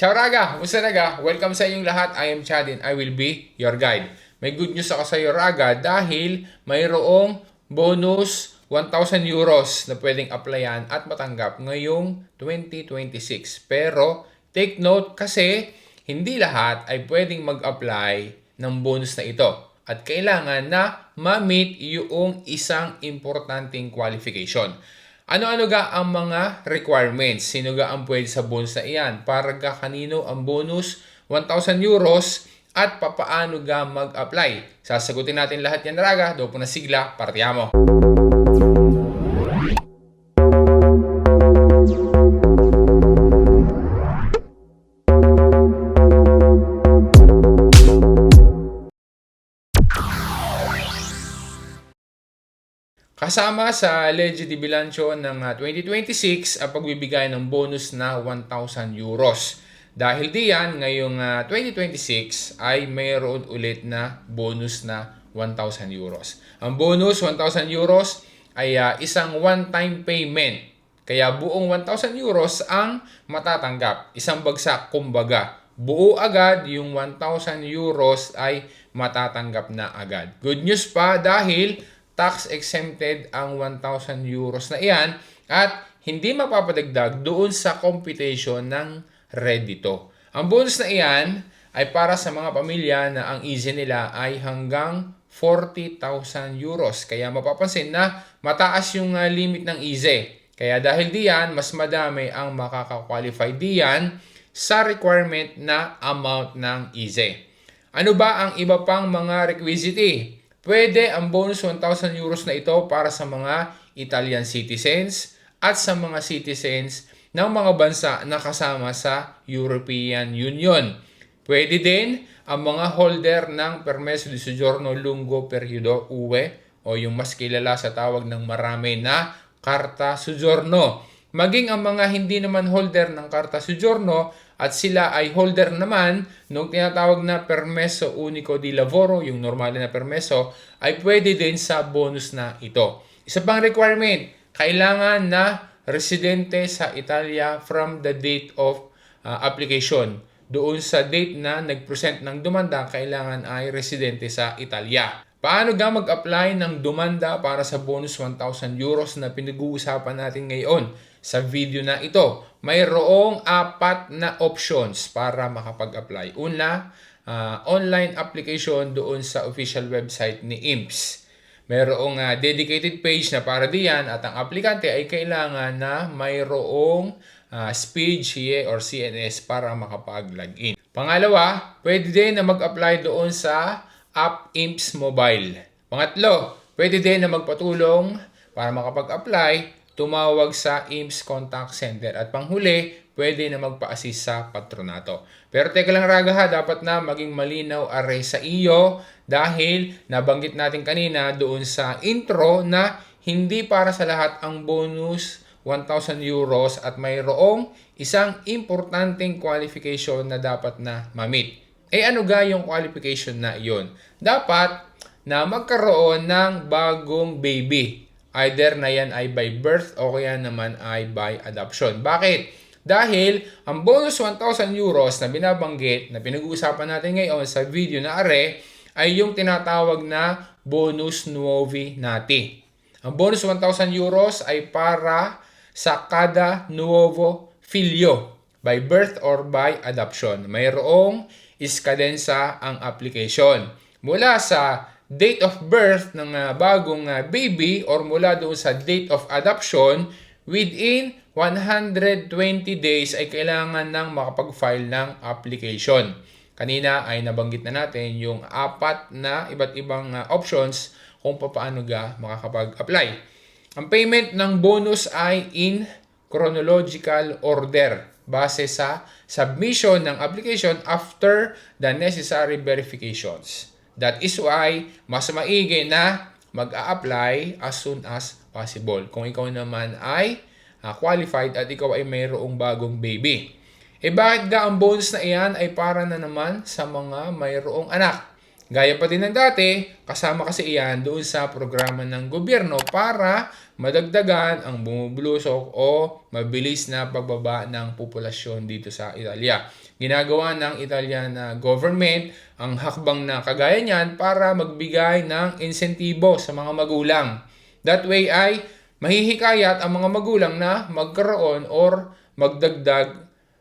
Ciao Raga! Kumusta Raga? Welcome sa inyong lahat. I am Chad and I will be your guide. May good news ako sa iyo Raga dahil mayroong bonus 1,000 euros na pwedeng applyan at matanggap ngayong 2026. Pero take note kasi hindi lahat ay pwedeng mag-apply ng bonus na ito. At kailangan na ma-meet yung isang importanteng qualification. Ano-ano ga ang mga requirements? Sino ga ang pwede sa bonus na iyan? Para ga kanino ang bonus 1,000 euros at papaano ga mag-apply? Sasagutin natin lahat yan Raga. Dopo na sigla, partiamo! Kasama sa Legge di Bilancio ng 2026 ang pagbibigay ng bonus na 1,000 euros. Dahil diyan, ngayong 2026 ay mayroon ulit na bonus na 1,000 euros. Ang bonus 1,000 euros ay isang one-time payment. Kaya buong 1,000 euros ang matatanggap. Isang bagsak, kumbaga. Buo agad yung 1,000 euros ay matatanggap na agad. Good news pa dahil tax exempted ang 1,000 euros na iyan at hindi mapapadagdag doon sa computation ng redito. Ang bonus na iyan ay para sa mga pamilya na ang easy nila ay hanggang 40,000 euros. Kaya mapapansin na mataas yung limit ng easy. Kaya dahil diyan, mas madami ang makaka-qualify diyan sa requirement na amount ng easy. Ano ba ang iba pang mga requisite? Pwede ang bonus 1,000 euros na ito para sa mga Italian citizens at sa mga citizens ng mga bansa na kasama sa European Union. Pwede din ang mga holder ng Permesso di Soggiorno Lungo Periodo UE o yung mas kilala sa tawag ng marami na Carta Soggiorno. Maging ang mga hindi naman holder ng Carta Soggiorno at sila ay holder naman nung tinatawag na Permesso Unico di Lavoro, yung normal na permeso, ay pwede din sa bonus na ito. Isa pang requirement, kailangan na residente sa Italia from the date of application. Doon sa date na nag-present ng dumanda, kailangan ay residente sa Italia. Paano ga mag-apply ng dumanda para sa bonus 1,000 euros na pinag-uusapan natin ngayon? Sa video na ito, mayroong 4 na options para makapag-apply. Una, online application doon sa official website ni IMPS. Mayroong dedicated page na para diyan at ang aplikante ay kailangan na mayroong speed CA or CNS para makapag-login. Pangalawa, pwede din na mag-apply doon sa app IMPS Mobile. Pangatlo, pwede din na magpatulong para makapag-apply, tumawag sa IMPS Contact Center. At panghuli, pwede na magpa-assist sa patronato. Pero teka lang Raga ha, dapat na maging malinaw aray sa iyo dahil nabanggit natin kanina doon sa intro na hindi para sa lahat ang bonus 1,000 euros at mayroong isang importanteng qualification na dapat na ma-meet. Ano ga yung qualification na iyon? Dapat na magkaroon ng bagong baby. Either na yan ay by birth o kaya naman ay by adoption. Bakit? Dahil ang bonus 1,000 euros na binabanggit na pinag-uusapan natin ngayon sa video na are ay yung tinatawag na bonus nuovi nati. Ang bonus 1,000 euros ay para sa kada nuovo filio by birth or by adoption. Mayroong iskadensa ang application. Mula sa date of birth ng bagong baby or mula doon sa date of adoption, within 120 days ay kailangan nang makapag-file ng application. Kanina ay nabanggit na natin yung 4 na iba't ibang options kung paano ga makakapag-apply. Ang payment ng bonus ay in chronological order base sa submission ng application after the necessary verifications. That is why mas maigi na mag-a-apply as soon as possible. Kung ikaw naman ay qualified at ikaw ay mayroong bagong baby. Bakit ga ang bonus na iyan ay para na naman sa mga mayroong anak? Gaya pa din ng dati, kasama kasi iyan doon sa programa ng gobyerno para madagdagan ang bumubulusok o mabilis na pagbaba ng populasyon dito sa Italia. Ginagawa ng Italian government ang hakbang na kagaya niyan para magbigay ng insentibo sa mga magulang. That way ay mahihikayat ang mga magulang na magkaroon or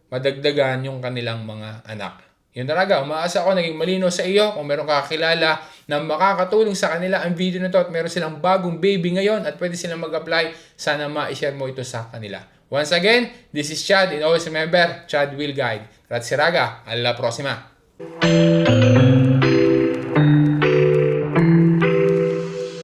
madagdagan yung kanilang mga anak. Yun talaga, umaasa ako naging malino sa iyo. Kung meron kakilala na makakatulong sa kanila ang video na to at meron silang bagong baby ngayon at pwede silang mag-apply, sana ma-share mo ito sa kanila. Once again, this is Chad and always remember, Chad will guide. Grazie raga, alla prossima!